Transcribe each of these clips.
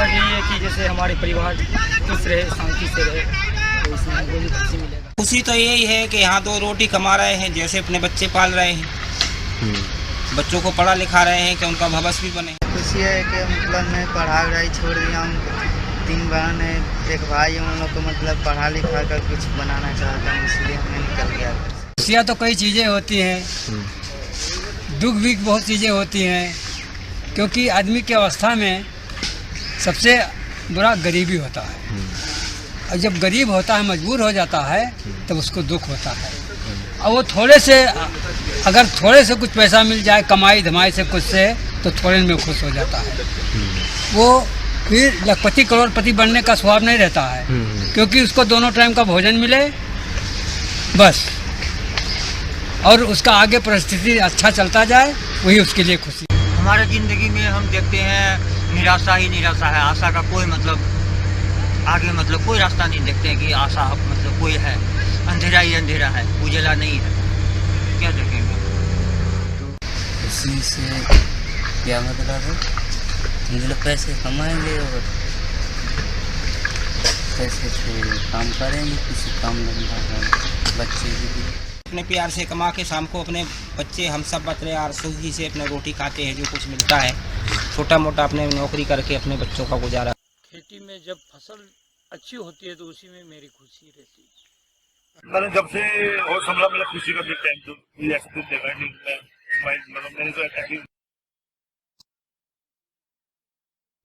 मतलब यही है कि जैसे हमारे परिवार खुश रहे, शांति से रहे, तो इसमें हमको भी खुशी मिलेगा। खुशी तो यही है कि यहाँ 2 रोटी कमा रहे हैं, जैसे अपने बच्चे पाल रहे हैं, बच्चों को पढ़ा लिखा रहे हैं कि उनका भविष्य भी बने। खुशी है कि मतलब मैं पढ़ाई छोड़ दिया हूँ, 3 बहन है, एक भाई है, उन लोग को मतलब पढ़ा लिखा कर कुछ बनाना चाहता हूँ, इसलिए मैं निकल गया। खुशियाँ तो कई चीज़ें होती हैं, दुख भी बहुत चीज़ें होती हैं, क्योंकि आदमी की अवस्था में सबसे बुरा गरीबी होता है, और जब गरीब होता है, मजबूर हो जाता है, तब उसको दुख होता है। और वो अगर थोड़े से कुछ पैसा मिल जाए, कमाई धमाई से कुछ से, तो थोड़े में खुश हो जाता है। वो फिर लखपति करोड़पति बनने का स्वभाव नहीं रहता है, क्योंकि उसको दोनों टाइम का भोजन मिले बस, और उसका आगे परिस्थिति अच्छा चलता जाए, वही उसके लिए खुशी। हमारे ज़िंदगी में हम देखते हैं निराशा ही निराशा है, आशा का कोई मतलब आगे मतलब कोई रास्ता नहीं देखते हैं कि आशा मतलब कोई है, अंधेरा ही अंधेरा है, उजाला नहीं है, क्या देखेंगे। खुशी से क्या मतलब है, मतलब पैसे कमाएंगे और पैसे से काम करेंगे, किसी काम धंधा का बच्चे भी अपने प्यार से कमा के शाम को अपने बच्चे हम सब बच रहे हैं, सुखी से अपने रोटी खाते हैं, जो कुछ मिलता है छोटा मोटा अपने नौकरी करके अपने बच्चों का गुजारा। खेती में जब फसल अच्छी होती है तो उसी में मेरी खुशी रहती है। मैंने जब से और संभला मतलब खुशी का देखते हैं तो ऐसे देखा नहीं, मतलब मैंने तो ऐसी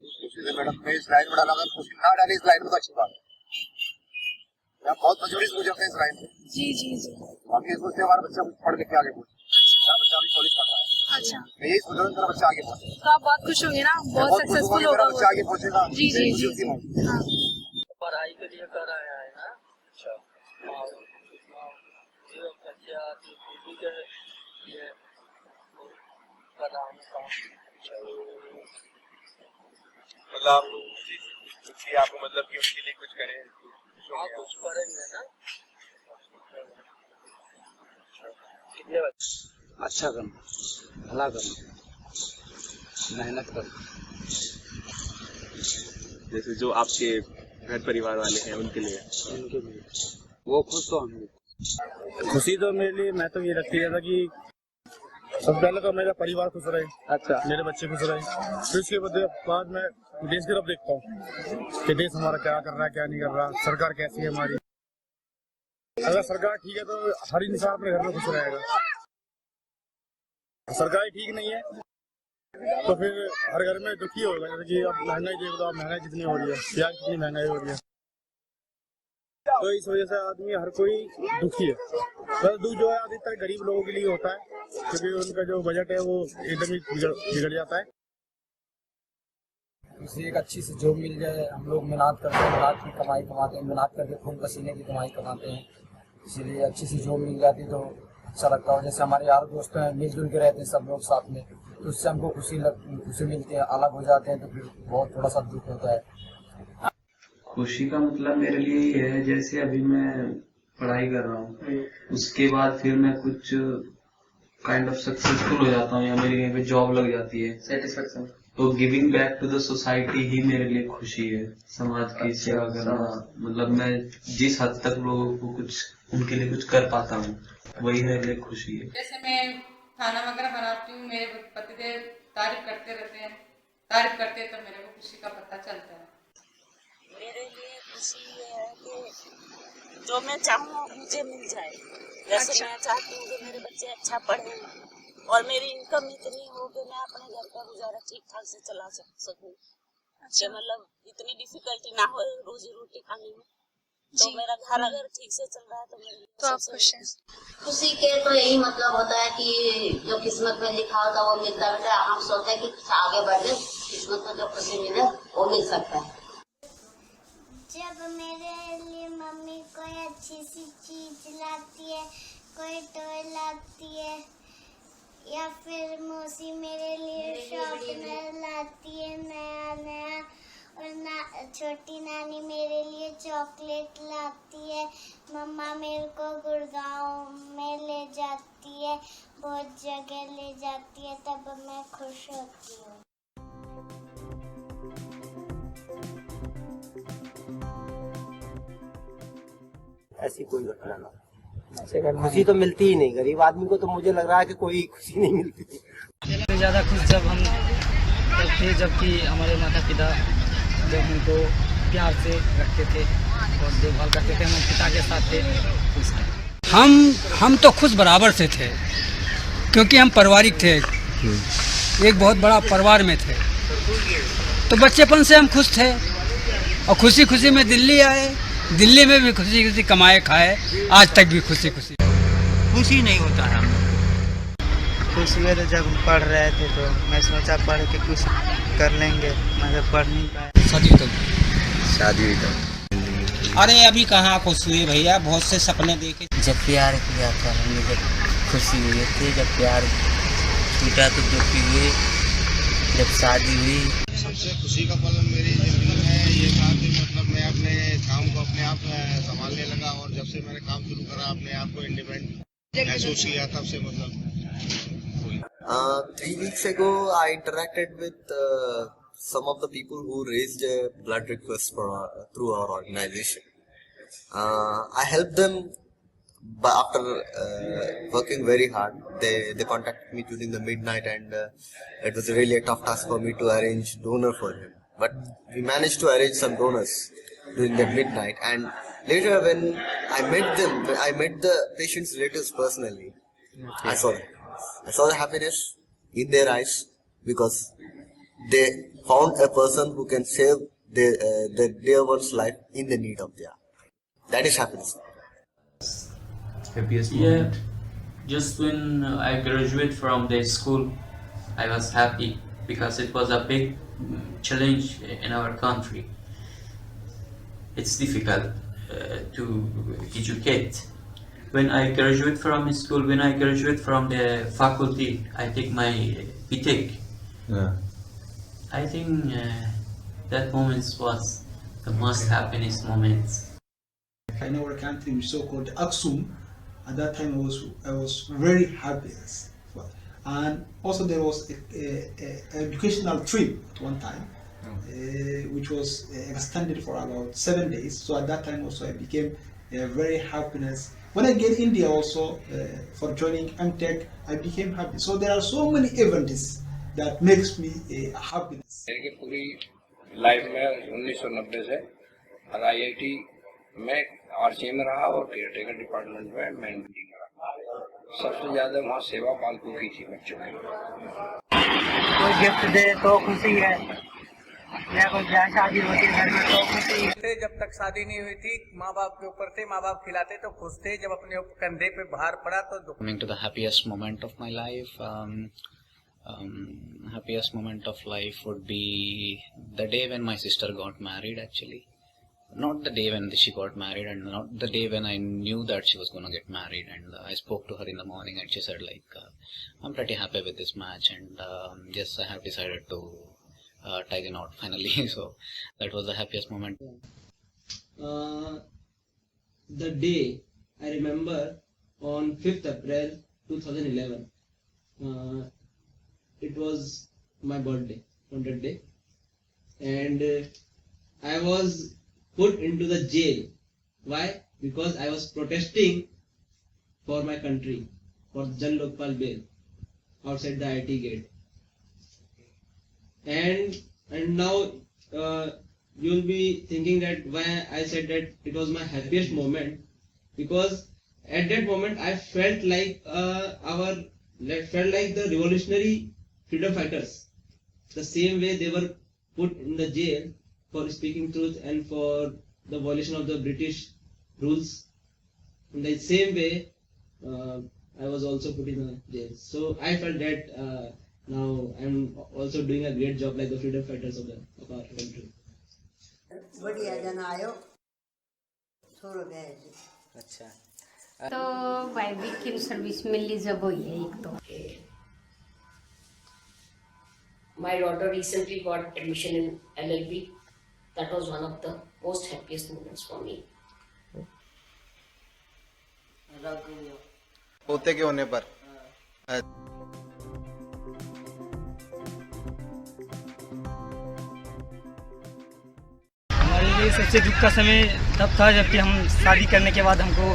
खुशी से मैडम मैं इस लाइन में डाला, अगर खुशी ना डाली इस लाइन में तो अच्छी बात है, बहुत मजबूरी से मुझे अपने इस लाइन में। जी जी जी। बाकी इसको से हमारा बच्चा पढ़ लिख के आगे पहुंचे, मेरा बच्चा अभी कॉलेज पढ़ रहा है। अच्छा, मैं यही सोच रहा हूँ मेरा बच्चा आगे पहुंचे, तो आप बहुत खुश होंगे ना, बहुत सक्सेसफुल होगा मेरा बच्चा आगे पहुंचेगा। जी जी जी। हाँ। पढ़ाई के लिए कर रहे हैं ना। अच्छा, मतलब खुशी आपको मतलब कि उनके लिए कुछ करें, कुछ करेंगे ना। कितने बच्चे? अच्छा करना, भला करना, मेहनत करना। जैसे जो आपके घर परिवार वाले हैं उनके लिए वो खुश तो हम। खुशी तो मेरे लिए मैं तो ये लगती है कि सबसे पहले तो मेरा परिवार खुश रहे, अच्छा, मेरे बच्चे खुश रहे, फिर उसके बाद मैं देश की तरफ देखता हूँ कि देश हमारा क्या कर रहा है क्या नहीं कर रहा, सरकार कैसी है हमारी। अगर सरकार ठीक है तो हर इंसान अपने घर में खुश रहेगा, सरकार ठीक नहीं है तो फिर हर घर में दुखी होगा। जैसे कि अब महंगाई देख लो, महंगाई कितनी हो रही है, प्याज कितनी महंगाई हो रही है, तो इस वजह से आदमी हर कोई दुखी है। बस दुख जो है अधिकतर गरीब लोगों के लिए होता है, क्योंकि उनका जो बजट है वो एकदम ही बिगड़ जाता है। किसी एक अच्छी सी जॉब मिल जाए, हम लोग मेहनत करते हैं, मेहनत की कमाई कमाते हैं, मेहनत करके खून पसीने की कमाई कमाते हैं, इसीलिए अच्छी सी जॉब मिल जाती तो अच्छा लगता है। जैसे हमारे यार दोस्त हैं, मिलजुल के रहते हैं सब लोग साथ में, तो उससे हमको खुशी मिलती है। अलग हो जाते हैं तो फिर बहुत थोड़ा सा दुख होता है। खुशी का मतलब मेरे लिए ये है, जैसे अभी मैं पढ़ाई कर रहा हूँ, उसके बाद फिर मैं कुछ काइंड ऑफ सक्सेसफुल हो जाता हूँ या मेरी कहीं पे जॉब लग जाती है, सेटिस्फेक्शन, तो giving back to the society ही मेरे लिए खुशी है। समाज की सेवा करना, मतलब मैं जिस हद तक लोगों को कुछ उनके लिए कुछ कर पाता हूँ, वही मेरे लिए खुशी है। जैसे मैं खाना वगैरह बनाती हूँ, मेरे पतिदेव तारीफ करते रहते हैं, तारीफ करते हैं तो मेरे को खुशी का पता चलता है। मेरे लिए खुशी ये है कि जो मैं चाहूँ मुझे मिल जाए। जैसे अच्छा। मैं चाहती हूँ कि मेरे बच्चे अच्छा पढ़ें और मेरी इनकम इतनी हो कि मैं अपने घर का गुजारा ठीक ठाक से चला सकूँ। अच्छा, मतलब इतनी डिफिकल्टी ना हो रोजी रोटी खाने में, तो मेरा घर अगर ठीक से चल रहा है तो मेरे तो आप खुश हैं। खुशी के तो यही मतलब होता है कि जो किस्मत में लिखा होता है वो मिलता है। हम सोचते हैं कि आगे बढ़े, किस्मत में जो खुशी मिले वो मिल सकता है। जब मेरे लिए मम्मी कोई अच्छी सी चीज लाती है, कोई टॉय लाती है, या फिर मौसी मेरे लिए शॉर्पनर लाती है नया नया, और छोटी नानी मेरे लिए चॉकलेट लाती है, मम्मा मेरे को गुड़गांव में ले जाती है, बहुत जगह ले जाती है, तब मैं खुश होती हूँ। ऐसी कोई घटना ना हो। खुशी तो मिलती ही नहीं, गरीब आदमी को तो मुझे लग रहा है कि कोई खुशी नहीं मिलती। सबसे ज़्यादा खुश जब हम तब थे जबकि हमारे माता पिता जब हमको प्यार से रखते थे और देखभाल करते थे, हम पिता के साथ थे खुश थे। हम तो खुश बराबर से थे क्योंकि हम पारिवारिक थे, एक बहुत बड़ा परिवार में थे, तो बच्चेपन से हम खुश थे और खुशी खुशी में दिल्ली आए, दिल्ली में भी खुशी खुशी कमाए खाए, आज तक भी खुशी खुशी। खुशी नहीं होता है हम लोग। खुश हुए थे जब पढ़ रहे थे, तो मैं सोचा पढ़ के कुछ कर लेंगे, मगर पढ़ नहीं पाए। शादी हुई तो अरे अभी कहाँ खुश हुए भैया, बहुत से सपने देखे। जब प्यार किया था हमने, जब खुशी हुई थी, जब प्यार टूटा तो दुखी हुए, जब शादी हुई। सबसे खुशी का पल मेरी जिंदगी में ये था कि मतलब मैं अपने काम को अपने आप संभालने लगा, और जब से मैंने काम शुरू करा, अपने आप को इंडिपेंडेंट महसूस किया, तब से मतलब 3 weeks ago, I interacted with some of the people who raised a blood request through our organization. I helped them, but after working very hard, they contacted me during the midnight, and it was really a tough task for me to arrange donor for him. But we managed to arrange some donors during that midnight, and later when I met them, I met the patient's relatives personally. I saw the happiness in their eyes because they found a person who can save their dear one's life in the need of their. That is happiness. Happiest moment? Just when I graduated from the school, I was happy because it was a big challenge in our country. It's difficult to educate. When I graduate from school, when I graduate from the faculty, I take my BTech. Yeah. I think that moment was the most happiness moments. In our country, we so-called Aksum. At that time, I was very happy, and also there was a educational trip at one time, which was extended for about 7 days. So at that time also, I became very happiness. When I get India also for joining MTech, I became happy. So there are so many events that makes me happiness. मेरी पूरी life में 1990 से IIT में RCA में रहा और caretaker department में management रहा। सबसे ज्यादा वहाँ सेवा पालतू की थी बच्चों की। कोई गिफ्ट दे तो खुशी है, या कोई ब्याह शादी होती है घर में तो खुशी है। जब तक शादी नहीं हुई थी, माँ बाप के ऊपर थे, माँ बाप खिलाते तो खुश थे, जब अपने कंधे पे भार पड़ा तो दुख। Coming to the happiest moment of my life, happiest moment of life would be the day when my sister got married. Actually, not the day when she got married, and not the day when I knew that she was gonna get married. And I spoke to her in the morning, and she said like, "I'm pretty happy with this match, and yes, I have decided to tie the knot finally." So that was the happiest moment. The day I remember on 5th April 2011. It was my birthday on that day, and I was put into the jail. Why? Because I was protesting for my country, for Jan Lokpal bail outside the IIT gate. And now you will be thinking that why I said that it was my happiest moment, because at that moment I felt like the revolutionary freedom fighters, the same way they were put in the jail for speaking truth and for the violation of the British rules. In the same way, I was also put in the jail. So I felt that now I'm also doing a great job like the freedom fighters of our country. बढ़िया जन आयो छोड़ो गए। अच्छा तो वाइबिक की service मिली जब हुई है एक तो। My daughter recently got admission in LLB. That was one of the most happiest moments for me. पोते के होने पर हमारे लिए लिए सबसे दुख का समय तब था जबकि हम शादी करने के बाद हमको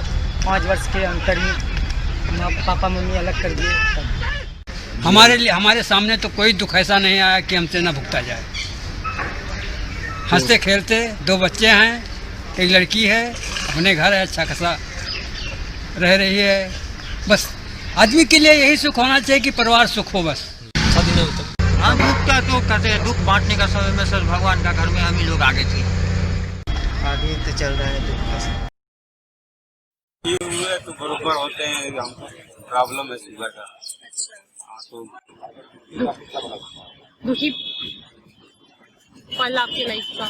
5 वर्ष के अंतर में पापा मम्मी अलग कर दिए तब। हमारे सामने तो कोई दुख ऐसा नहीं आया कि हमसे ना भुगता जाए। हंसते खेलते 2 बच्चे हैं, एक लड़की है, अपने घर है, अच्छा खासा रह रही है। बस आदमी के लिए यही सुख होना चाहिए कि परिवार सुख हो बस। हाँ, दुख का तो कहते हैं, दुख बांटने का समय में सर भगवान का घर में हम ही लोग आगे थे। अभी तो चल रहा है दुख का समय। ये हुए तो बरोबर होते हैं, हमको प्रॉब्लम है शुगर का। तो दुखी पल आपकी लाइफ का।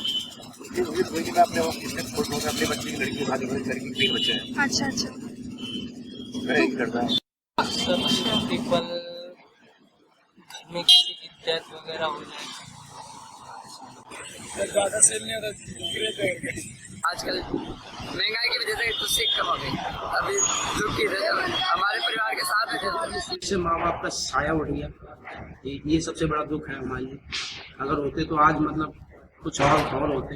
अपने बच्चे की लड़की शादी कर लड़की के 3 बच्चे हैं। अच्छा अच्छा। मैं यही करता हूँ। पल में किसी की डेथ वगैरह हो जाए। ज़्यादा सेल नहीं होता। आजकल महंगाई की वजह से खुशी कम हो गई। अभी दुख की हमारे परिवार के साथ है से माँ बाप का साया उठ गया, ये सबसे बड़ा दुख है हमारे लिए। अगर होते तो आज मतलब कुछ और होते,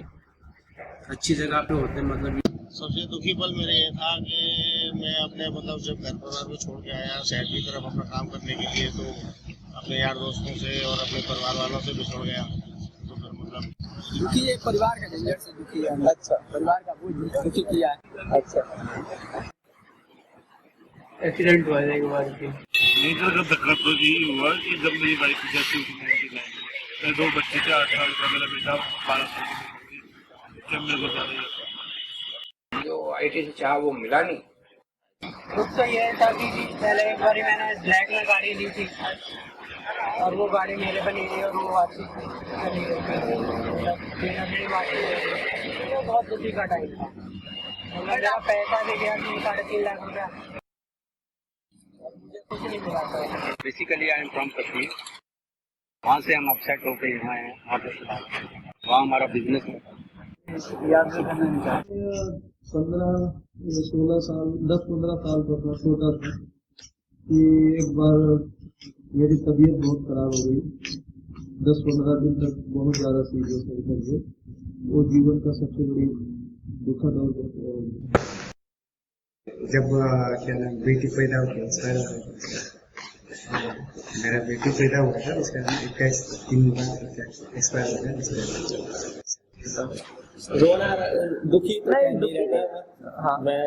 अच्छी जगह पे होते। मतलब सबसे दुखी पल मेरे ये था कि मैं अपने मतलब जब घर परिवार को छोड़ के आया शहर की तरफ अपना काम करने के लिए, तो अपने यार दोस्तों से और अपने परिवार वालों से बिछड़ गया। तो फिर मतलब दुखी है, परिवार का झंझट से दुखी है। अच्छा, परिवार का बोझ दुखी किया है। अच्छा, एक्सीडेंट हुआ है एक बार की। मेरा जब तकलीफ तो यही हुआ कि जब मेरी वाइफ की डेथ हुई, मैं 2 बच्चे थे, 8 साल का मेरा बेटा, 12 साल की, जब मेरे को ज़्यादा जो IT से चाहा वो मिला नहीं। दुख तो ये था कि पहले एक बार मैंने ब्लैक में गाड़ी ली थी और वो गाड़ी मेरे पे नहीं रही और वो वापसी चली गई। तो बहुत दुखी का टाइम था। मेरा पैसा भी गया 3.5 लाख रुपया, मुझे कुछ नहीं मिला था। Basically I am from Kashmir. वहाँ से हम अपसेट होकर यहाँ आए हैं, वहाँ हमारा बिजनेस है। 15-16 साल 10-15 साल का था, छोटा था कि एक बार मेरी तबीयत बहुत खराब हो गई। 10-15 दिन तक बहुत ज़्यादा सीरियस हो गई। वो जीवन का सबसे बड़ी दुखद और जब क्या नाम बेटी पैदा हुई, मेरा बेटी पैदा हुआ था, उसका 21 दिन बाद एक्सपायर हो गया। रोना दुखी तो नहीं रहता। हाँ, मैं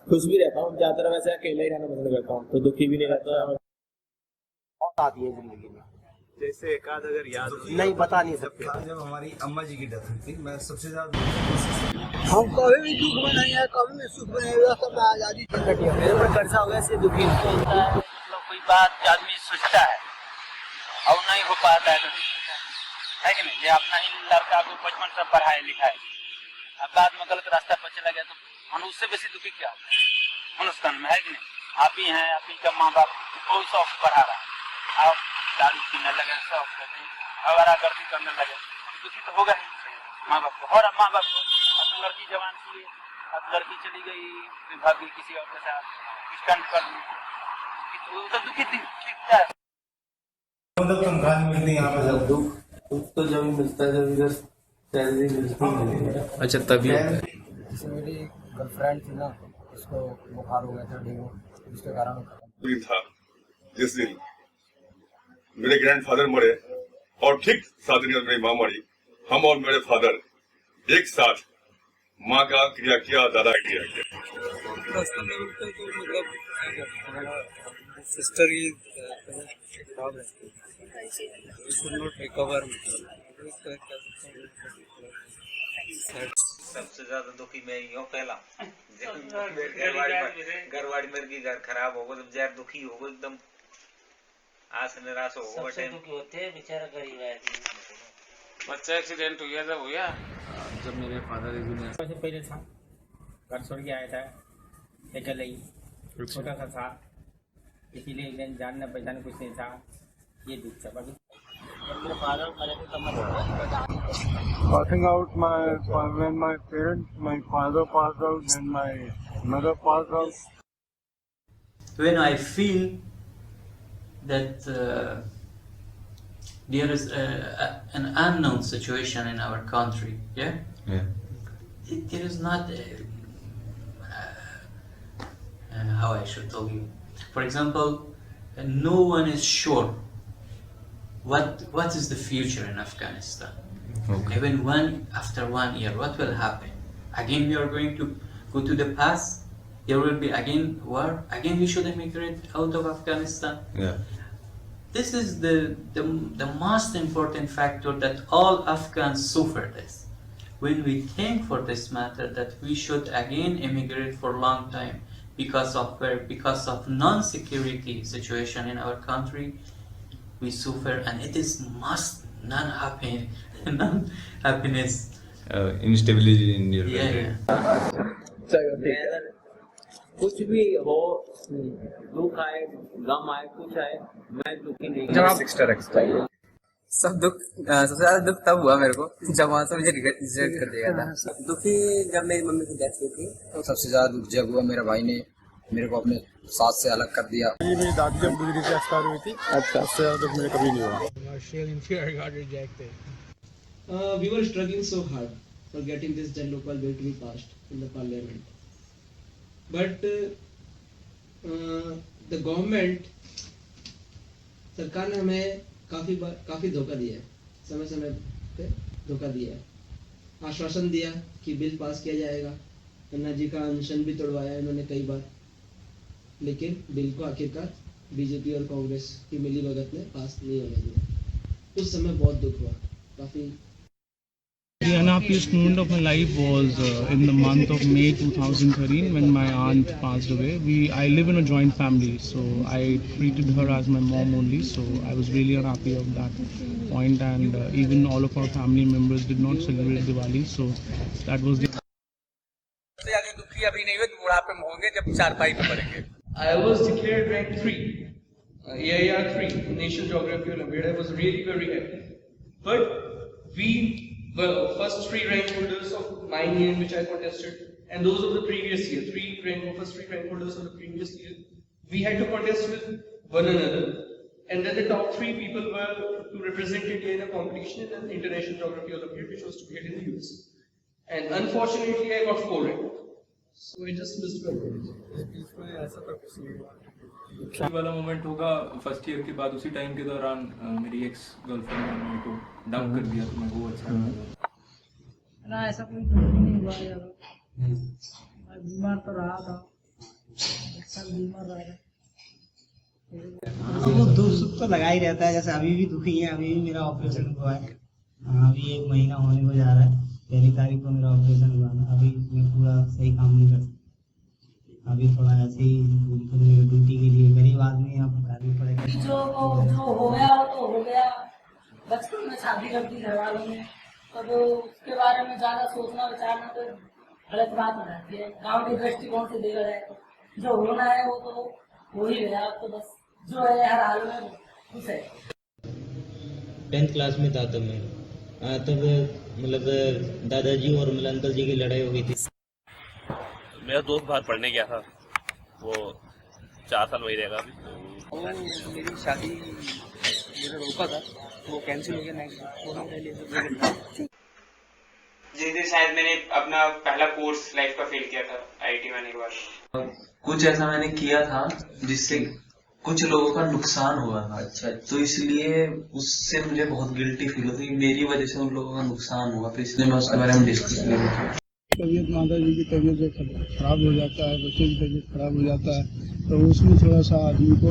खुश भी रहता हूँ, ज्यादातर वैसे अकेला ही रहना पसंद करता हूँ, तो दुखी भी नहीं रहता। बहुत आती है जिंदगी में, जैसे एक आध अगर याद नहीं बता नहीं सकते। जब हमारी अम्मा जी की डेथ हुई थी, मैं सबसे ज्यादा हम कभी भी दुख में नहीं है, कभी भी सुख में नहीं है, सब आजादी मेरे ऊपर कर्जा हो गया, इसलिए दुखी होता है। मतलब कोई बात आदमी सोचता है और नहीं हो पाता है, है कि नहीं? ये अपना ही लड़का को बचपन से पढ़ाया लिखाया, अब बाद में गलत रास्ता पर चला गया, तो हम उससे बेसी दुखी क्या होता है हिंदुस्तान में, है कि नहीं? आप ही हैं, आप ही का माँ बाप कोई शौक पढ़ा रहा है, आप दारू पीने लगे, शौक करते अगर गर्दी करने लगे, दुखी तो होगा ही माँ बाप को। और माँ बाप को अपनी लड़की जवान की, अब लड़की चली गई, भाग गई किसी और के साथ, स्टंट कर ली, तो दुखी दिखता है। तनख्वाह मिलती है यहाँ पे, जब दुख तो जब मिलता है जब इधर सैलरी मिलती है। अच्छा, तभी मेरी गर्लफ्रेंड थी ना, उसको बुखार हो गया था, डेंगू, जिसके कारण था। जिस दिन मेरे ग्रैंडफादर मरे और ठीक 7 दिन मेरी माँ मरी, हम और मेरे फादर एक साथ माँ का क्रिया किया, दादा का क्रिया किया। सिस्टर की रिकवर। सबसे ज्यादा दुखी मैं ही हूँ पहला। घरवाड़ी मेरे की घर खराब हो गई, जब दुखी हो गई एकदम आस निराश हो गए। सबसे दुखी होते हैं बेचारा गरीब है। बच्चा एक्सीडेंट हुआ जब हुआ, जब मेरे फादर से पहले था, घर छोड़ के आया था, अकेले ही, छोटा सा था, इसीलिए जानना पहचान कुछ नहीं था, ये दुख था। बाकी मेरे फादर मरे थे तब Passing out when my parents, my father passed out and my mother passed out. When I feel that there is an unknown situation in our country, there is not how I should tell you. For example, no one is sure what is the future in Afghanistan. Okay. Even after 1 year, what will happen? Again, we are going to go to the past. There will be again war. Again, we should immigrate out of Afghanistan. Yeah. This is the most important factor that all Afghans suffer this. When we think for this matter that we should again immigrate for a long time because of non-security situation in our country, we suffer, and it is must non-happiness. Instability in your country. अगर कुछ भी हो, दुख आए, गम आए, कुछ आए, मैं दुखी नहीं हूँ। सब दुख, सबसे ज्यादा दुख तब हुआ मेरे को जब वहाँ से मुझे रिजेक्ट कर दिया था। दुखी जब मेरी मम्मी की डेथ हुई थी, तो सबसे ज्यादा दुख जब हुआ मेरे भाई ने मेरे को अपने साथ से अलग कर दिया। मेरी दादी जब गुजरी थी, एक्सपायर हुई थी। अच्छा। उससे ज्यादा दुख मुझे कभी नहीं हुआ। We were struggling so hard for getting this Jan Lokpal bill to be passed in the parliament, but the government, सरकार ने हमें काफी धोखा दिया है, समय समय पे धोखा दिया है। आश्वासन दिया कि बिल पास किया जाएगा, अन्ना जी का अनशन भी तोड़वाया इन्होंने कई बार, लेकिन बिल को आखिरकार बीजेपी और कांग्रेस की मिलीभगत ने पास नहीं होने दिया। उस समय बहुत दुख हुआ, काफी। The unhappiest moment of my life was in the month of May 2013 when my aunt passed away. I live in a joint family, so I treated her as my mom only, so I was really unhappy of that point, and even all of our family members did not celebrate Diwali, so that was the... सबसे ज्यादा दुखी अभी नहीं हुए, बुढ़ापे में होंगे जब चारपाई पे पड़ेंगे। I was declared rank 3, AIR 3, National Geography Olympiad. I was really very happy. But we were first 3 rank holders of my year in which I contested, and those of the previous year, first 3 rank holders of the previous year. We had to contest with one another, and then the top 3 people were to represent India in a competition in an International Geography Olympiad, which was to be held in the US. And unfortunately, I got 4 rank. So I just missed well. ऐसा तो कुछ नहीं हुआ। वाला moment होगा first year के बाद, उसी टाइम के दौरान मेरी एक्स गर्लफ्रेंड ने मेरे को डंप कर दिया, तो मैं वो अच्छा ना, ऐसा कोई नहीं हुआ यार। मैं बीमार तो रहा था, बीमार रहा। वो दुख सुख तो लगा ही रहता है, जैसे अभी भी दुखी है। अभी भी मेरा ऑपरेशन हुआ है, अभी 1 महीना होने को जा रहा है। 1 तारीख को मेरा ऑपरेशन हुआ है। अभी मैं पूरा सही काम नहीं कर सकता, अभी थोड़ा ऐसे ही ड्यूटी के लिए गरीब आदमी है, करनी पड़ेगी। जो हो गया वो तो हो गया। बचपन में शादी कर दी घर वालों ने, तो उसके बारे में ज्यादा सोचना विचारना तो गलत बात हो जाती है। गाँव के दृष्टिकोण से देखा जाए तो जो होना है वो तो हो ही गया। अब तो बस जो है हर हाल में खुश है। 10th क्लास में था तब मैं, तब मतलब दादाजी और मतलब अंकल जी की लड़ाई हो गई थी। मेरा दोस्त बाहर पढ़ने गया था, वो 4 साल वही रहेगा अभी। मेरी शादी मेरा रोका था, वो कैंसिल हो गया। नेक्स्ट जिस दिन शायद मैंने अपना पहला कोर्स लाइफ का फेल किया था IIT में आने के बाद। कुछ ऐसा मैंने किया था जिससे कुछ लोगों का नुकसान हुआ था। अच्छा। तो इसलिए उससे मुझे बहुत गिल्टी फील होती है, मेरी वजह से उन लोगों का नुकसान हुआ, तो इसलिए मैं उसके बारे में डिस्कस नहीं करता। तबीयत माता जी की तबीयत खराब हो जाता है, बच्चे की तबीयत खराब हो जाता है, तो उसमें थोड़ा सा आदमी को।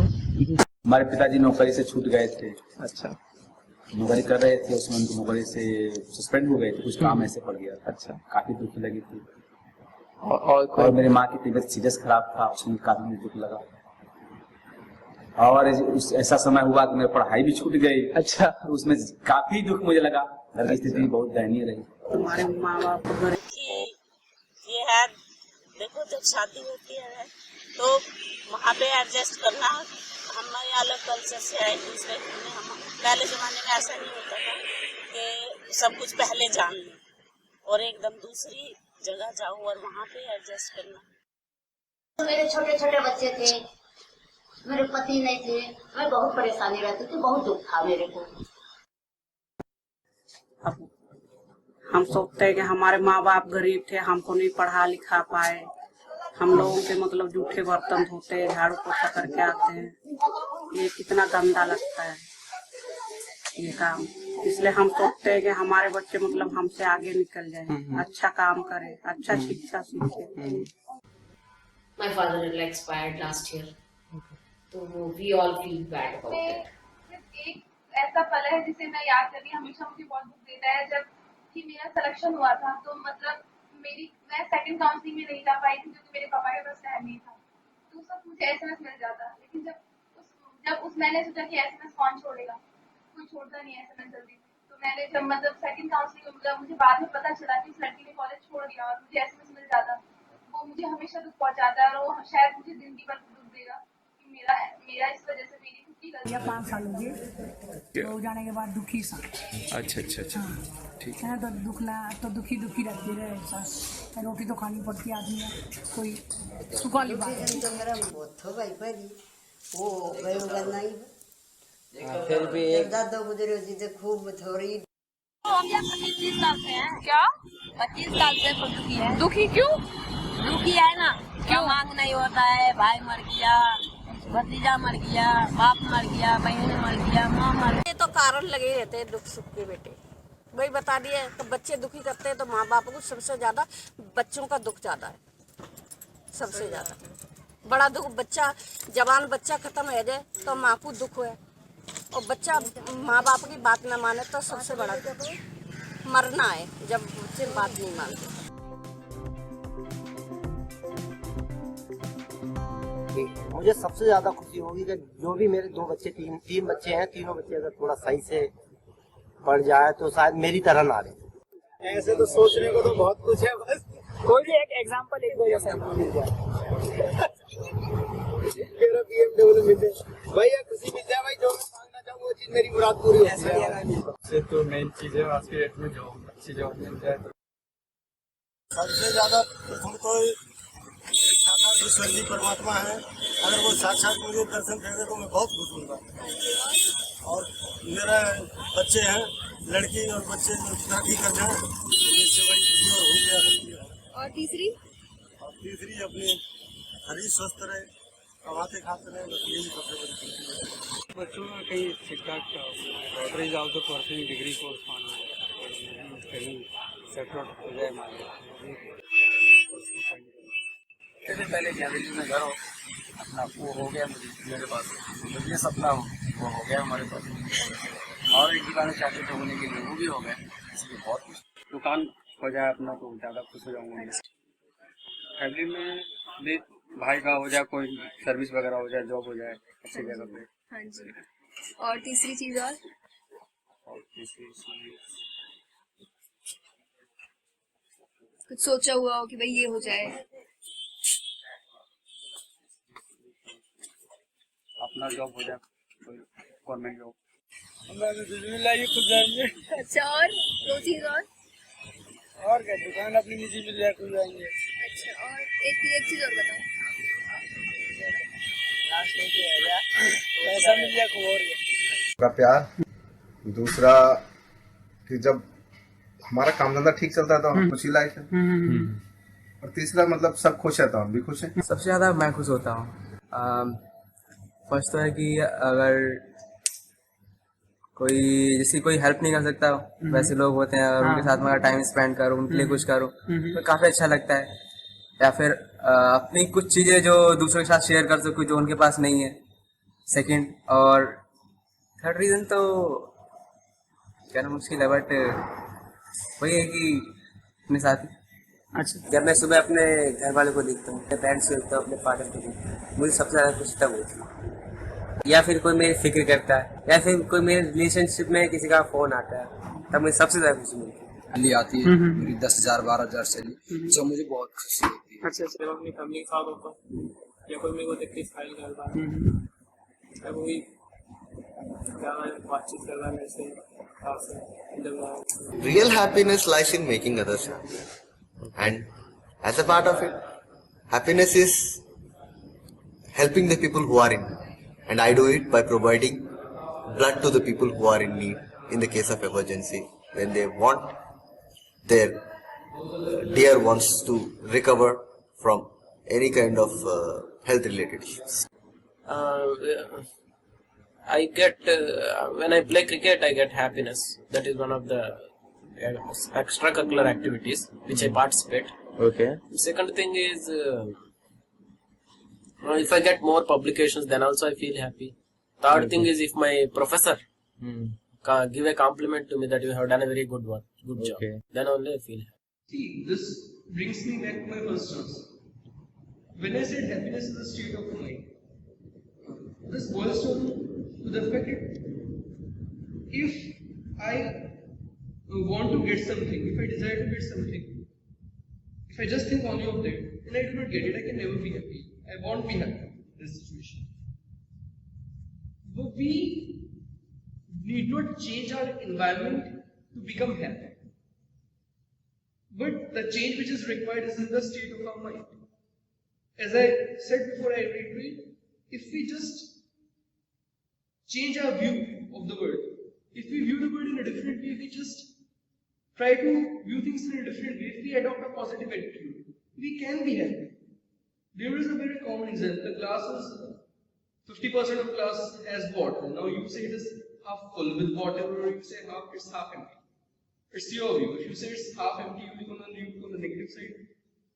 हमारे पिताजी नौकरी से छूट गए थे। अच्छा। नौकरी कर रहे थे, उसमें उनको नौकरी से सस्पेंड हो गए थे, कुछ काम ऐसे पड़ गया। अच्छा। काफी दुख लगी थी। और मेरी माँ की तबीयत सीरियस खराब था, उसमें काफी दुख लगा। और ऐसा समय हुआ कि मेरी पढ़ाई भी छूट गई। अच्छा। उसमें काफी दुख मुझे लगा, घर की स्थिति बहुत दयनीय रही। तुम्हारे माँ बाप ये है, देखो जब शादी होती है तो वहाँ पे एडजस्ट करना। हम अलग कल्चर से आए दूसरे में, हम पहले जमाने में ऐसा नहीं होता था कि सब कुछ पहले जान लो और एकदम दूसरी जगह जाओ और वहाँ पे एडजस्ट करना। मेरे छोटे छोटे बच्चे थे, मेरे पति नहीं थे, मैं बहुत परेशानी रहती थी, बहुत दुख था मेरे को। हम सोचते हैं कि हमारे माँ बाप गरीब थे, हमको नहीं पढ़ा लिखा पाए, हम लोगों के मतलब जूठे बर्तन धोते हैं, झाड़ू पोछा करके आते हैं, ये कितना गंदा लगता है ये काम। इसलिए हम सोचते हैं कि हमारे बच्चे मतलब हमसे आगे निकल जाए, अच्छा काम करे, अच्छा शिक्षा सीखे। My father expired last year, तो we all feel bad about it. एक ऐसा पल है जिसे मैं याद करती हमेशा मुझे बहुत दुख देता है। जब कि मेरा सिलेक्शन हुआ था तो मतलब मैं सेकंड काउंसलिंग में नहीं जा पाई थी क्योंकि मेरे पापा के पास टाइम नहीं था, तो उस वक्त मुझे एसएमएस मिल जाता। लेकिन जब मैंने सोचा कि एसएमएस कौन छोड़ेगा, कोई छोड़ता नहीं है एसएमएस जल्दी। तो मैंने जब मतलब सेकंड काउंसलिंग में मुझे बाद में पता चला कि उस लड़की ने कॉलेज छोड़ दिया और मुझे एसएमएस मिल जाता, वो मुझे हमेशा दुख पहुंचाता है और वो शायद मुझे जिंदगी भर दुख देगा कि मेरा इस वजह से मेरी खुद की गलती है। 5 साल हो गए तो जाने के बाद दुखी सा। अच्छा अच्छा अच्छा, ठीक है। तो दुखी रहती है, रोटी तो खानी पड़ती है आदमी, कोई सुख वाली बात है। तो मेरा बहुत हो भाई पहली वो गए होगा नहीं, फिर भी एक दादा गुजरे जी से खूब थोड़ी। हम यहाँ 25 साल से हैं। क्या 25 साल से तो दुखी है। दुखी क्यों? दुखी है ना, क्यों मांग नहीं होता है, भाई मर गया, भतीजा मर गया, बाप मर गया, बहन मर गया, माँ मर गया। ये तो कारण लगे रहते हैं दुख सुख के बेटे, वही बता दिए। तो बच्चे दुखी करते हैं तो माँ बाप को सबसे ज्यादा बच्चों का दुख ज्यादा है, सबसे ज्यादा बड़ा दुख। बच्चा जवान बच्चा खत्म हो जाए तो माँ को दुख है, और बच्चा माँ बाप की बात न माने तो सबसे बड़ा दुख मरना है, जब बच्चे बात नहीं मानते। मुझे सबसे ज्यादा खुशी होगी कि जो भी मेरे 2 बच्चे तीन बच्चे हैं, तीनों बच्चे अगर थोड़ा सही से पढ़ जाए तो शायद मेरी तरह ना रहे। ऐसे तो सोचने को तो बहुत कुछ है, बस कोई भी एक एग्जांपल एक दो जैसे मिल जाए। मेरा BMW मिल जाए भाई, या खुशी मिल जाए भाई, जो मैं मांगना चाहूँ वो चीज मेरी मुराद पूरी हो जाए। सबसे तो मेन चीज है आज के डेट में जॉब, अच्छी जॉब मिल जाए तो सबसे ज्यादा प्रथम तो साक्षात ईश्वरी परमात्मा है, अगर वो साक्षात मुझे दर्शन कर दे तो मैं बहुत खुश हूँगा। और मेरा बच्चे हैं, लड़की और बच्चे जो तरक्की कर जाए इससे बड़ी खुशी और हो गया। और तीसरी अपनी शरीर स्वस्थ रहे, कमाते खाते रहे, बस यही सबसे बड़ी खुशी है। बच्चों में कहीं ठीक ठाक लॉटरी जाओ तो पर्सनल डिग्री कोर्स मानो, कहीं सेटल हो जाए। पहले फैमिली में घर हो अपना, वो हो गया मेरे पास, बिजनेस अपना वो हो गया हमारे पास, और एक दुकान चाहते थे होने के लिए वो भी हो गया, इसलिए बहुत खुश। दुकान हो जाए अपना तो ज़्यादा खुश हो जाऊँगा। फैमिली में भी भाई का हो जाए, कोई सर्विस वगैरह हो जाए, जॉब हो जाए अच्छी जगह पे। हाँ जी। और तीसरी चीज़ और तीसरी चीज़ कुछ सोचा हुआ हो कि भाई ये हो जाए? अपना जॉब हो जाए, कोई गवर्नमेंट जॉब। खुद जाएंगे। अच्छा, और 2 चीज और क्या, दुकान अपनी निजी मिल जाए खुल जाएंगे। अच्छा, और एक चीज और बताओ। पैसा मिल जाए खूब, और का प्यार। दूसरा कि जब हमारा काम धंधा ठीक चलता है तो हम खुशी लाइफ है। और तीसरा मतलब सब खुश है तो हम भी खुश हैं। सबसे ज्यादा मैं खुश होता हूँ। फर्स्ट तो है कि अगर कोई जैसे कोई हेल्प नहीं कर सकता, वैसे लोग होते हैं और उनके साथ में टाइम स्पेंड करो, उनके लिए कुछ करो तो काफी अच्छा लगता है। या फिर अपनी कुछ चीजें जो दूसरों के साथ शेयर कर सको जो उनके पास नहीं है। सेकंड और थर्ड रीजन तो कहना मुश्किल है, बट वही है कि अपने साथी। अच्छा, जब मैं सुबह अपने घर वालों को देखता हूँ, अपने पेरेंट्स को देखता हूँ, अपने फादर को देखता हूँ, मुझे सबसे ज्यादा खुशी तब होती है। या फिर कोई मेरी फिक्र करता है, या फिर कोई मेरे रिलेशनशिप में किसी का फोन आता है, तब मुझे सबसे ज्यादा खुशी मिलती है। सैलरी आती है मेरी 10,000 12,000 सैलरी, जो मुझे बहुत खुशी होती है। अच्छा, जब अपनी फैमिली के साथ होता हूँ या कोई मेरे को देख के स्माइल करता है, तब वही ज़्यादा बातचीत करना मेरे से खास है। Real happiness lies in making others happy, and as a part of it, happiness is helping the people who are in need, and I do it by providing blood to the people who are in need in the case of emergency, when they want their dear ones to recover from any kind of health related issues? I get when I play cricket, I get happiness. That is one of the extracurricular activities which I participate. Okay. Second thing is if I get more publications, then also I feel happy. Third thing is if my professor give a compliment to me that you have done a very good work, good job, then only I feel happy. See, this brings me back to my first answer. When I said happiness is a state of mind, this boils down to the fact that if I want to get something, if I desire to get something, if I just think only of that and I do not get it, I can never be happy. I won't be happy in this situation. But we need not change our environment to become happy. But the change which is required is in the state of our mind. As I said before, I reiterate, if we just change our view of the world, if we view the world in a different way, we just try to view things in a different way, if we adopt a positive attitude, we can be happy. There is a very common example. The glass is 50% of glass has water. Now you say it is half full with water, or you say it's half empty. It's your view. If you say it's half empty, you will go on the negative side,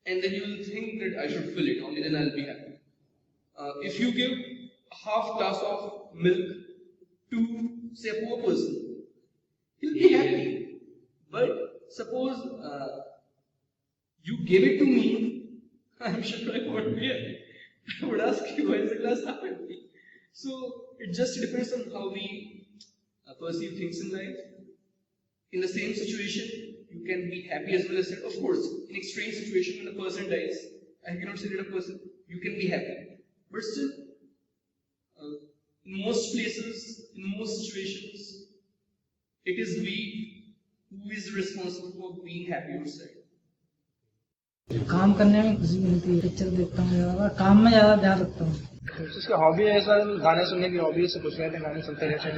and then you will think that I should fill it, only then I'll be happy. If you give half glass of milk to, say, a poor person, he'll be happy. But suppose you give it to me, I'm sure I won't be happy. I would ask you, why is the glass half empty? So it just depends on how we perceive things in life. In the same situation, you can be happy as well as sad. Of course, in extreme situation, when a person dies, I cannot say that a person, you can be happy. But still, in most places, in most situations, it is we who is responsible for being happy or sad. काम करने में खुशी मिलती है, picture देखता हूँ ज्यादा, काम में ज्यादा ध्यान रखता हूँ। उसकी हॉबी है सर, गाने सुनने की हॉबी से पूछ रहे थे, गाने सुनते रहते हैं।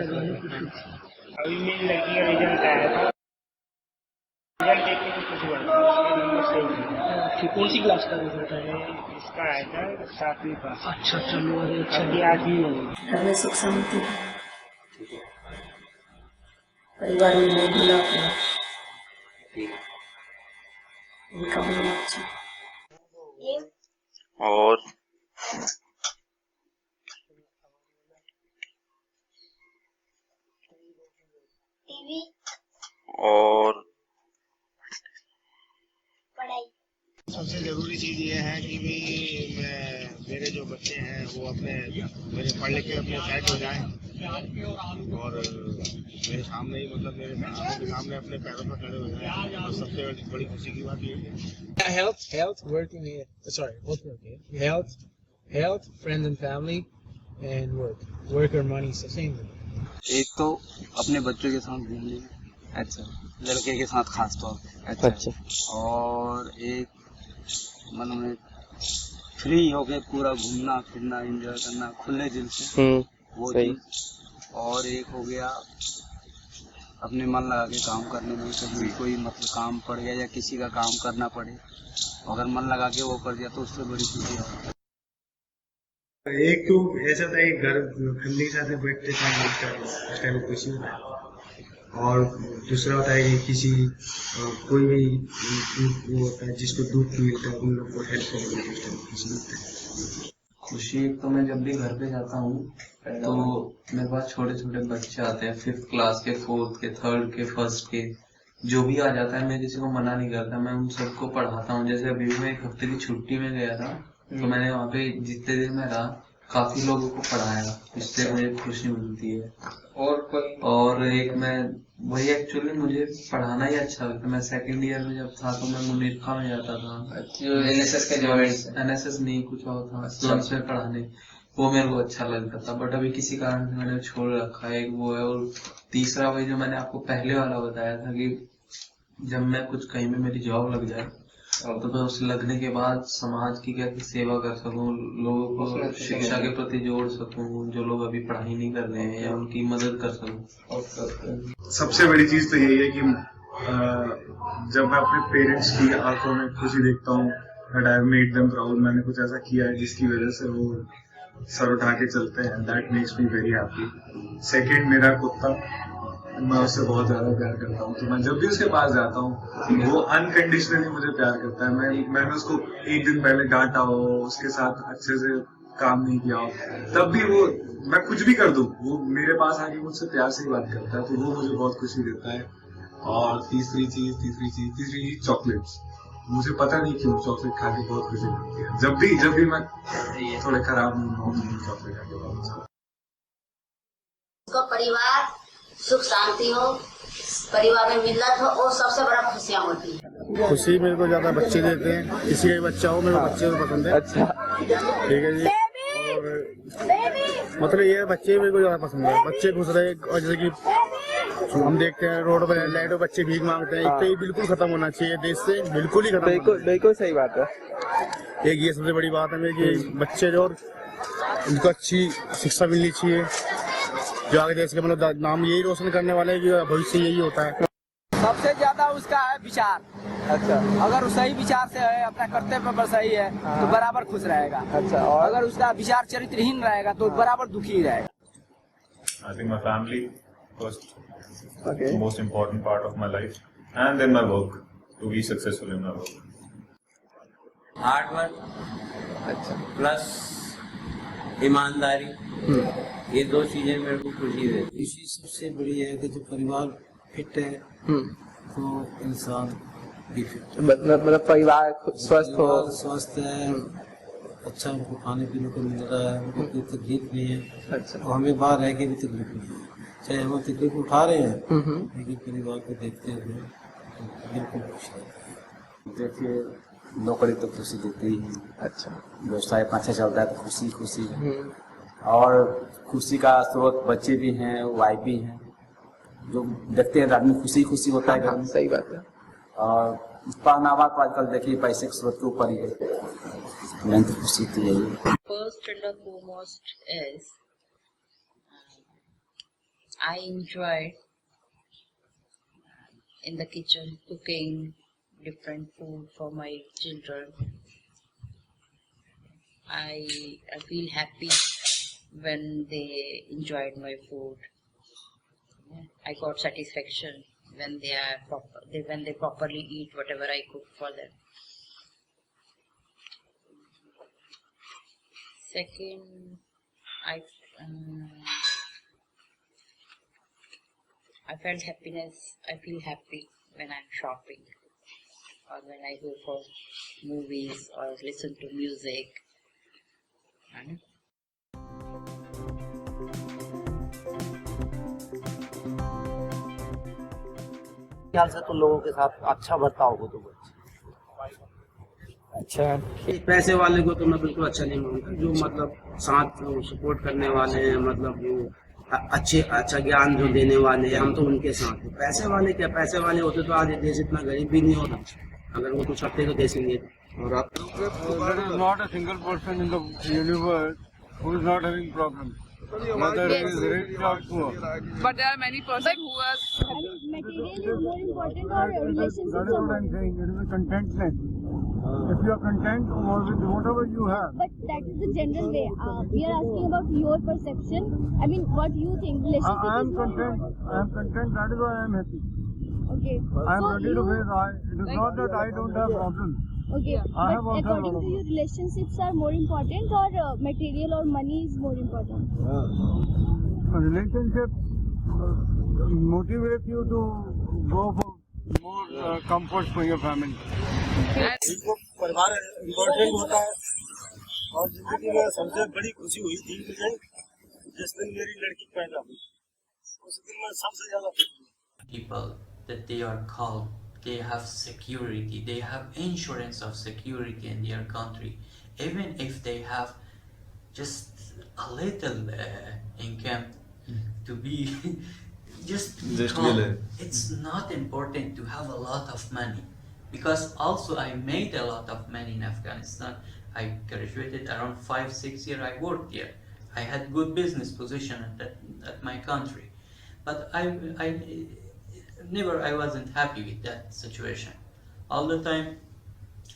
अभी मेरी लड़की का रिजल्ट आया था, रिजल्ट देख के खुशी बढ़ती है। कौन सी क्लास का रिजल्ट है? इसका आया था 7वीं का। अच्छा, चलो अभी 8वीं हो गई। घर में सुख शांति है, परिवार में नहीं मिला अपना, उनका होना अच्छा। और टीवी और पढ़ाई। सबसे जरूरी चीज ये है कि भी मेरे जो बच्चे हैं वो अपने मेरे पढ़ लिख के अपने सेट हो जाएं और मेरे सामने ही मतलब मेरे आंखों के सामने अपने पैरों पर खड़े हो जाएं। और सबसे बड़ी खुशी की बात ये है health working here, sorry, both working health, friends and family and work or money, so same thing. एक तो अपने बच्चों के साथ घूमने, अच्छा, लड़के के साथ खास तौर पे, अच्छा, और एक मन में फ्री होके पूरा घूमना फिरना एंजॉय करना खुले दिल से, वो चीज। और एक हो गया अपने मन लगा के काम करने में, कभी कोई मतलब काम पड़ गया या किसी का काम करना पड़े, अगर मन लगा के वो कर दिया तो उससे बड़ी खुशी है। एक तो ऐसा था एक घर फैमिली के साथ में बैठते टाइम खुशी होता है, और दूसरा होता है कि किसी कोई भी वो होता है जिसको दुख मिलता है उन लोग को हेल्प करने में खुशी मिलता है। खुशी एक तो मैं जब भी घर पे जाता हूँ तो मेरे पास छोटे छोटे बच्चे आते हैं, 5th क्लास के, 4th के, 3rd के, 1st के, जो भी आ जाता है मैं किसी को मना नहीं करता, मैं उन सबको पढ़ाता हूँ। जैसे अभी मैं 1 हफ्ते की छुट्टी में गया था तो मैंने वहाँ पे जितने दिन में रहा काफी लोगों को पढ़ाया, इससे मुझे खुशी मिलती है। और एक मैं वही एक्चुअली मुझे पढ़ाना ही अच्छा लगता है। मैं 2nd ईयर में जब था तो मैं मुनीरखा में जाता था, NSS के जॉइंट, NSS नहीं कुछ और था, स्लम्स में पढ़ाने, वो मेरे को अच्छा लगता था। बट अभी किसी कारण से मैंने छोड़ रखा है, एक वो है। और तीसरा वही जो मैंने आपको पहले वाला बताया था कि जब मैं कुछ कहीं में मेरी जॉब लग जाए तो मैं उस लगने के बाद समाज की कैसे सेवा कर सकूं, लोगों को शिक्षा के प्रति जोड़ सकूं, जो लोग अभी पढ़ाई नहीं कर रहे हैं, या उनकी मदद कर सकूं। सबसे बड़ी चीज तो यही है कि जब मैं अपने पेरेंट्स की आंखों में खुशी देखता हूँ that I have made them proud, मैंने कुछ ऐसा किया है जिसकी वजह से वो सर उठा के चलते हैं, that makes me very happy. Second, मेरा कुत्ता, मैं उससे बहुत ज्यादा प्यार करता हूँ, तो मैं जब भी उसके पास जाता हूँ वो अनकंडीशनली मुझे प्यार करता है. मैंने उसको एक दिन पहले डांटा हो, उसके साथ अच्छे से काम नहीं किया हो, तब भी वो, मैं कुछ भी कर दूं, वो मेरे पास आके मुझसे प्यार से ही बात करता है, तो वो मुझे बहुत खुशी देता है. और तीसरी चीज चॉकलेट्स. मुझे पता नहीं क्यों चॉकलेट खा के बहुत खुशी मिलती है. जब भी मैं थोड़े खराब मूड में हूँ तो चॉकलेट खा के बहुत अच्छा. उसका परिवार सुख शांति हो, परिवार में मिलत हो, और सबसे बड़ा खुशियाँ होती है. खुशी मेरे को ज्यादा बच्चे देते हैं. किसी का बच्चा हो, मेरे को बच्चे को पसंद है. अच्छा, ठीक है जी. और मतलब ये बच्चे मेरे को ज्यादा पसंद है. बच्चे खुश रहे. और जैसे कि हम देखते हैं रोड पर लाइट में बच्चे भीख मांगते हैं, एक तो ये बिल्कुल खत्म होना चाहिए देश से, बिल्कुल ही खत्म. बिल्कुल सही बात है. एक ये सबसे बड़ी बात है मेरी कि बच्चे जो, उनको अच्छी शिक्षा मिलनी चाहिए, जो आगे देश के मतलब नाम यही रोशन करने वाले हैं कि भविष्य यही होता है. सबसे ज्यादा उसका है विचार. अच्छा, अगर सही विचार से है, अपना कर्तव्य पर सही है, तो बराबर खुश रहेगा. अच्छा, और अगर उसका विचार चरित्रहीन रहेगा तो बराबर दुखी रहेगा. I think my family first, Okay. the most important part of my life, and then my work, to be successful in my work. Hard work, अच्छा, प्लस ईमानदारी, ये दो चीजें मेरे को खुशी देती. इसी सबसे बड़ी है कि जब परिवार फिट है तो इंसान भी फिट है. मतलब परिवार स्वस्थ हो. परिवार स्वस्थ है, अच्छा उनको खाने पीने को मिल रहा है, उनको कोई तकलीफ नहीं है. अच्छा, और हमें बाहर रह के भी तकलीफ नहीं है. चाहे हम तकलीफ उठा रहे हैं, लेकिन परिवार को देखते हुए बिल्कुल खुश रहते हैं. देखिए नौकरी तो खुशी देती ही. अच्छा, व्यवसाय अच्छा चलता है तो खुशी. और खुशी का स्रोत बच्चे भी हैं, वाइफ भी हैं, जो देखते हैं आदमी खुशी होता है घर में. सही बात है. और पहनावा तो आजकल देखिए पैसे के स्रोत के ऊपर ही है. मैं तो खुशी थी यही. First and foremost is I enjoyed in the kitchen cooking different food for my children. I feel happy when they enjoyed my food. I got satisfaction when they properly eat whatever I cook for them. Second, I felt happiness. I feel happy when I'm shopping, or when I go for movies or listen to music. ख्याल से तो लोगों के साथ अच्छा बर्ताव हो तो अच्छा, पैसे वाले को तो मैं बिल्कुल अच्छा नहीं मानता. जो मतलब साथ सपोर्ट करने वाले हैं, मतलब वो अच्छा ज्ञान जो देने वाले हैं, हम तो उनके साथ हैं. पैसे वाले क्या, पैसे वाले होते तो आज देश इतना गरीब भी नहीं होता. अगर वो कुछ हफ्ते तो देश नहीं. और आप not a single person in the universe who is not having problem. Mother is rich or poor. But there are many persons who are. Material is more important or relationships? That is what I'm saying. It is a contentment. If you are content with whatever you have. But that is the general way. We are asking about your perception. I mean, what you think. Relationship I am content. I am content. That is why I am happy. Okay. I am ready to face. It is not that I don't have problems. Okay. I have but also according to you, relationships are more important or material or money is more important? A relationship motivates you to go for more comfort for your family. परिवार important होता है. और जिंदगी में सबसे बड़ी खुशी हुई थी मुझे जिस दिन मेरी लड़की पैदा हुई. उस दिन मैं सबसे ज्यादा खुश हुई. People that they are called, they have security, they have insurance of security in their country, even if they have just a little income to be just calm. It's not important to have a lot of money, because also I made a lot of money in Afghanistan. I graduated around 5-6 years. I worked here. I had good business position at my country, but never I wasn't happy with that situation. All the time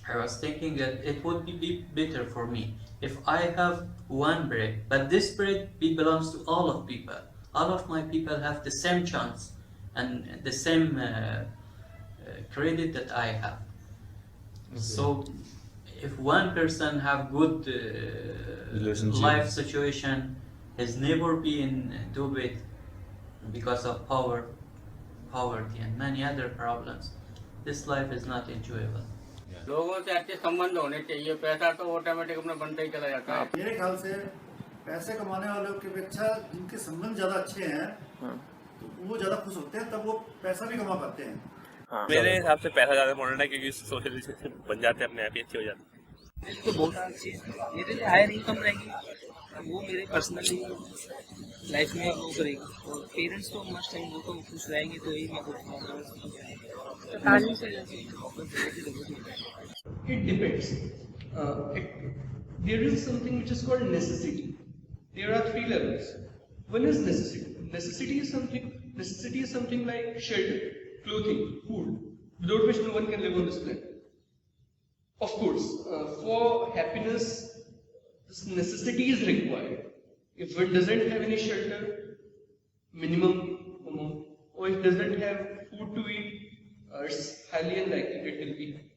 I was thinking that it would be better for me if I have one bread, but this bread belongs to all of people. All of my people have the same chance and the same credit that I have. So if one person have good life situation, his neighbor be in Dubai because of poverty and many other problems, this life is not enjoyable. लोगों से अच्छे संबंध होने चाहिए, पैसा तो automatic अपना बनता ही चला जाता है। मेरे ख्याल से पैसे कमाने वालों की अपेक्षा जिनके संबंध ज्यादा अच्छे हैं तो वो ज्यादा खुश होते हैं, तब वो पैसा भी कमा पाते हैं। मेरे हिसाब से पैसा ज्यादा इम्पोर्टेंट है, क्योंकि सोशल रिलेशनशिप बन जाते हैं अपने आप ही अच्छे हो जाते हैं। तो बहुत अच्छी मेरे लिए हायर इनकम रहेगी, वो मेरे पर्सनली लाइफ में वो करेगी, और पेरेंट्स तो मस्ट टाइम वो तो खुश रहेंगे तो ही मैं खुश रहूँगा। It depends. There is something which is called necessity. There are 3 levels. One is necessity. Necessity is something like shelter, clothing, food, without which no one can live on this planet. Of course, for happiness, this necessity is required. If one doesn't have any shelter, minimum amount, or it doesn't have food to eat, it's highly unlikely that it will be happy.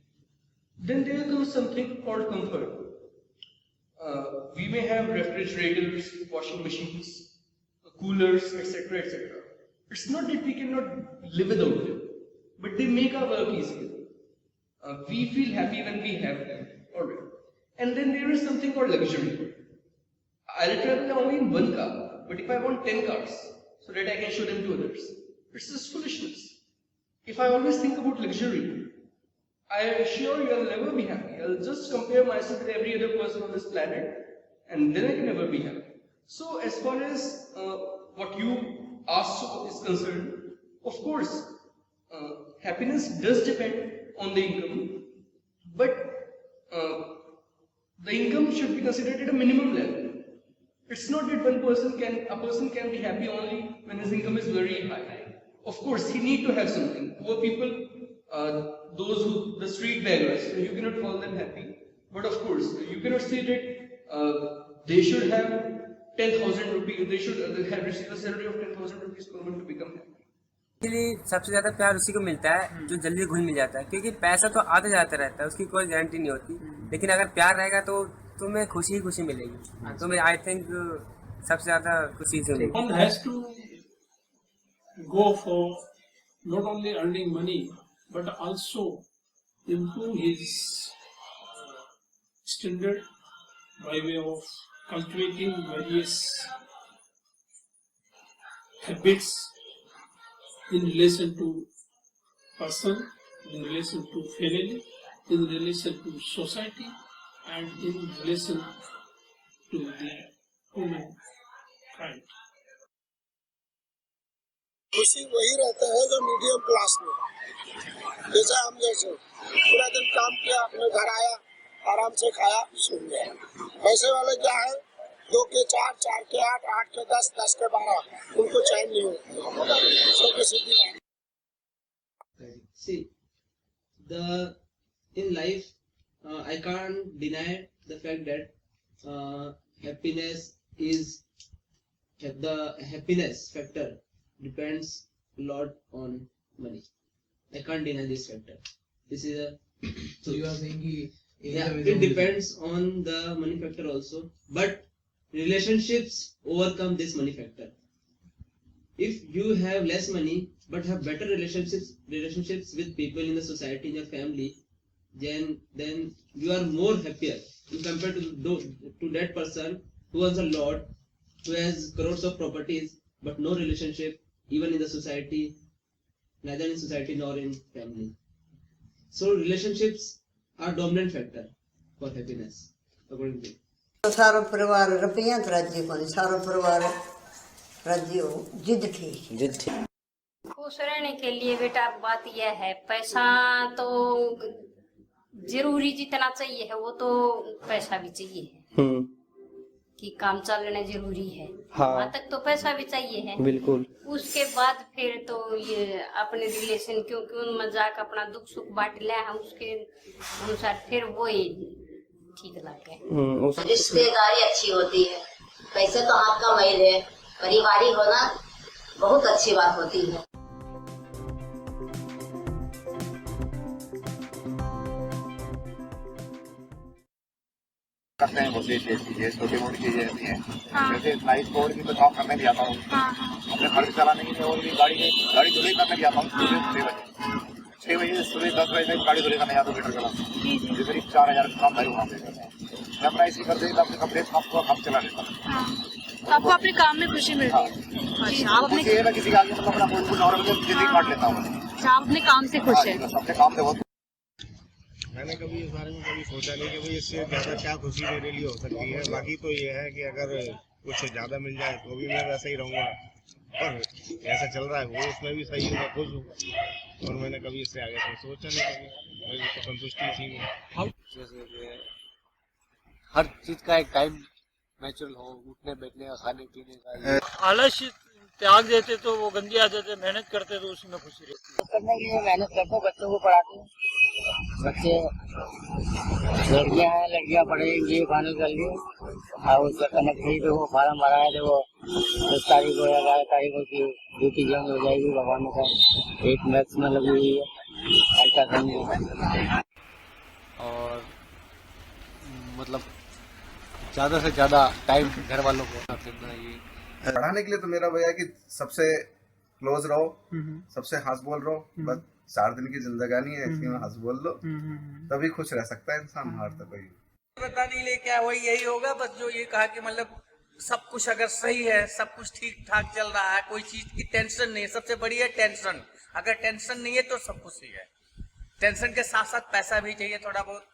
Then there comes something called comfort. We may have refrigerators, washing machines, coolers, etc., etc. It's not that we cannot live without them, but they make our work easier. We feel happy when we have them. Alright. And then there is something called luxury. I'll travel only in one car, but if I want 10 cars, so that I can show them to others, it's just foolishness. If I always think about luxury, I assure you I'll never be happy. I'll just compare myself with every other person on this planet, and then I can never be happy. So as far as what you asked is concerned, of course, happiness does depend on the income, but the income should be considered at a minimum level. It's not that a person can be happy only when his income is very high. Of course, he need to have something. Poor people, the street beggars, you cannot call them happy. But of course, you cannot say that they should have 10,000 rupees. They should have received a salary of 10,000 rupees per month to become happy. इसलिए सबसे ज्यादा प्यार उसी को मिलता है जो जल्दी घुल मिल जाता है, क्योंकि पैसा तो आते जाता रहता है, उसकी कोई गारंटी नहीं होती। लेकिन अगर प्यार रहेगा तो तुम्हें खुशी ही खुशी मिलेगी। तो मैं आई थिंक सबसे ज्यादा खुशी से मिलेगी। One has to go for not only earning money but also improve his standard by way of cultivating various habits in relation to person, in relation to family, in relation to society, and in relation to the humankind. खुशी वही रहता है जो medium class में, जैसे हम जैसे पूरा दिन काम किया, अपने घर आया, आराम से खाया, सो गया। पैसे वाले क्या है, 2 के 4, 4 के 8, 8 के 10, 10 के 12, उनको चैन नहीं होती। See, in life, I can't deny the fact that the happiness factor depends a lot on money. I can't deny this factor. This is a So you are saying it depends on the money factor also, but relationships overcome this money factor. If you have less money but have better relationships with people in the society, in your family, then you are more happier compared to that person who has a lot, who has crores of properties but no relationship even in the society, neither in society nor in family. So relationships are dominant factor for happiness according to me. सारा परिवार रुपया तो राज्य को सारा परिवार राज्य हो जिद ठीक। खुश रहने के लिए बेटा बात यह है, पैसा तो जरूरी जितना चाहिए है वो तो पैसा भी चाहिए है, कि काम चलना जरूरी है। हाँ। वहाँ तक तो पैसा भी चाहिए है। बिल्कुल। उसके बाद फिर तो ये अपने रिलेशन क्योंकि उन मजाक अपना दुख सुख बांट लिया है, उसके अनुसार फिर वो ही ठीक लगे। रिश्तेदारी अच्छी होती है, पैसे तो हाथ का मैल है, परिवारी होना बहुत अच्छी बात होती है। करते हैं बहुत सी चीजें, छोटी मोटी चीजें रहती हैं। जैसे नाइट कोड की तो काम करने भी आता हूँ, अपने खर्च चलाने के लिए, और भी गाड़ी धुलाई करने भी आता हूँ। सुबह 6 बजे सुबह 10 बजे तक गाड़ी धुलाई करने जाता हूँ, मीटर चला जो करीब 4000 का काम वहाँ पे करता हूँ। मैं अपना इसी कर देता अपने कपड़े काम चला लेता हूँ। तो आपको अपने काम में खुशी मिलती है? आप अपने किसी का आगे मतलब अपना नॉर्मल जिंदगी काट लेता हूँ। आप अपने काम से खुश है? अपने काम से बहुत। मैंने कभी इस बारे में कभी सोचा नहीं कि भाई इससे ज़्यादा क्या खुशी मेरे लिए हो सकती है। बाकी तो ये है कि अगर कुछ ज़्यादा मिल जाए तो भी मैं वैसा ही रहूँगा, और ऐसा चल रहा है वो उसमें भी सही है, खुश हूँ। और मैंने कभी इससे आगे तो सोचा नहीं, कभी मुझे तो संतुष्टि इसी में। जैसे हर चीज़ का एक टाइम नेचुरल हो, उठने बैठने का, खाने पीने का। आलस त्याग देते तो वो गंदी आदतें, मेहनत करते तो उसमें खुशी रहती है। करने के लिए मेहनत करते हैं, बच्चों को पढ़ाते हैं। बच्चे लड़कियां हैं, लड़कियां पढ़ेंगी फाइनल कर लिए, और उसका कनेक्टरी पे वो फार्म भरा है, तो वो 10 तारीख को या 11 तारीख को की ड्यूटी जॉइन हो जाएगी। भगवान का एक मैथ्स में लगी हुई है, अल्ट्रासाउंड में। और मतलब ज़्यादा से ज़्यादा टाइम घर वालों को देना। ये पढ़ाने के लिए तो मेरा भैया है कि सबसे क्लोज रहो, सबसे हंस बोल रहो। बस 4 दिन की जिंदगानी है, इसमें हंस बोल लो, तभी खुश रह सकता है इंसान। हार तक कोई पता नहीं ले क्या वही यही होगा। बस जो ये कहा कि मतलब सब कुछ अगर सही है, सब कुछ ठीक ठाक चल रहा है, कोई चीज की टेंशन नहीं है। सबसे बड़ी है टेंशन। अगर टेंशन नहीं है तो सब कुछ सही है। टेंशन के साथ साथ पैसा भी चाहिए, थोड़ा बहुत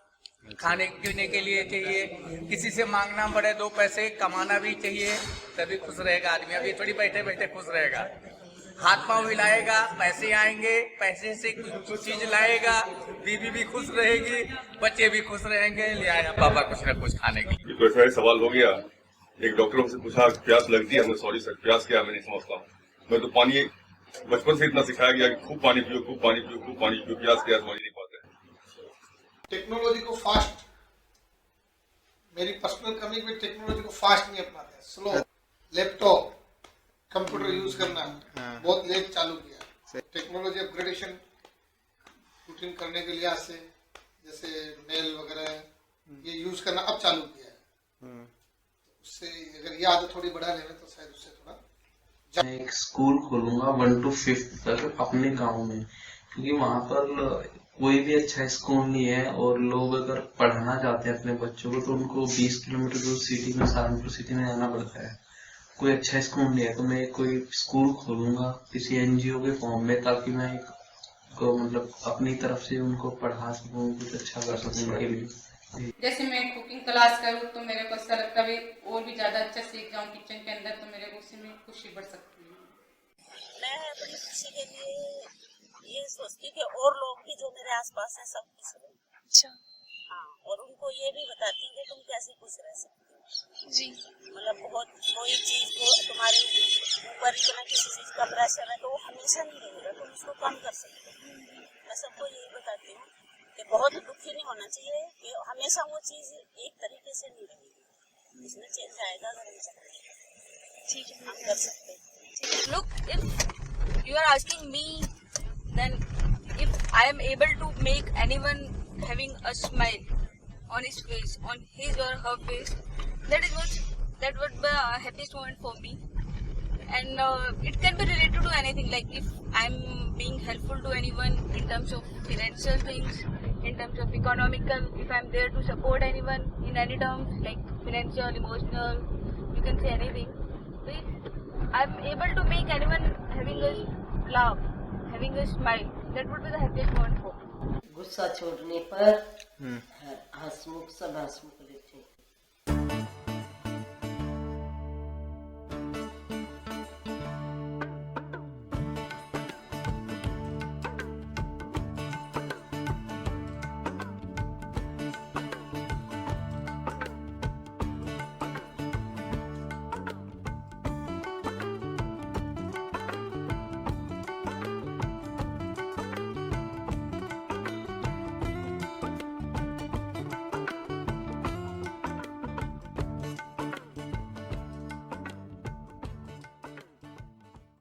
खाने पीने के लिए चाहिए, किसी से मांगना पड़े 2 पैसे कमाना भी चाहिए, तभी खुश रहेगा आदमी। अभी थोड़ी बैठे बैठे खुश रहेगा, हाथ पांव हिलाएगा, पैसे आएंगे, पैसे से कुछ चीज लाएगा, बीवी भी खुश रहेगी, बच्चे भी खुश रहेंगे, ले आया पापा कुछ न कुछ खाने के लिए। तो ऐसा सवाल हो गया, एक डॉक्टर हमसे पूछा प्यास लगती है, हमने सॉरी सर प्यास क्या मैं नहीं समझता। मैं तो पानी बचपन से इतना सिखाया गया कि खूब पानी पियो, खूब पानी पियो, खूब पानी पियो, प्यास क्या समझ नहीं पाते। टेक्नोलॉजी को फास्ट, मेरी पर्सनल कमी में टेक्नोलॉजी को फास्ट नहीं अपनाते, स्लो। लैपटॉप कंप्यूटर यूज करना बहुत लेट चालू किया। टेक्नोलॉजी अपग्रेडेशन रूटीन करने के लिहाज से, जैसे मेल वगैरह ये यूज करना अब चालू किया है। उससे अगर ये आदत थोड़ी बढ़ा लेना तो शायद उससे थोड़ा। मैं एक स्कूल खोलूंगा 1 to 5 तक अपने गांव में, क्योंकि वहां पर कोई भी अच्छा स्कूल नहीं है, और लोग अगर पढ़ाना चाहते हैं अपने बच्चों को तो उनको 20 किलोमीटर दूर सिटी में, सहारनपुर सिटी में जाना पड़ता है। कोई अच्छा स्कूल नहीं है, तो मैं कोई स्कूल खोलूंगा किसी NGO के फॉर्म में, ताकि मैं को मतलब अपनी तरफ से उनको पढ़ा सकूं, कुछ अच्छा कर सकूं उनके लिए। जैसे मैं कुकिंग क्लास करूँ तो मेरे को ऐसा लगता है और भी ज्यादा अच्छा सीख जाऊँ किचन के अंदर, तो मेरे को उसी में खुशी बढ़ सकती है। मैं अपनी खुशी के लिए ये सोचती कि और लोग भी जो मेरे आसपास हैं सब खुश रहे। अच्छा। हाँ, और उनको ये भी बताती हूँ कि तुम कैसे खुश रह सकते हो जी। मतलब बहुत कोई चीज को तुम्हारे ऊपर इतना किसी चीज का प्रेशर है तो वो हमेशा नहीं रहेगा, तुम उसको कम कर सकते हो। मैं सबको यही बताती हूँ कि बहुत दुखी नहीं होना चाहिए, कि हमेशा वो चीज एक तरीके से नहीं रहेगी, उसमें चेंज आएगा अगर हम सकते हैं। ठीक है, हम कर सकते हैं। Look, if you are asking me, then if I am able to make anyone having a smile on his face, on his or her face, that would be a happiest moment for me. And it can be related to anything, like if I'm being helpful to anyone in terms of financial things, in terms of economical, if I'm there to support anyone in any terms, like financial, emotional, you can say anything. So if I'm able to make anyone having a laugh, having a smile, that would be the happiest moment for me. गुस्सा छोड़ने पर हंसमुख सब हंसमुख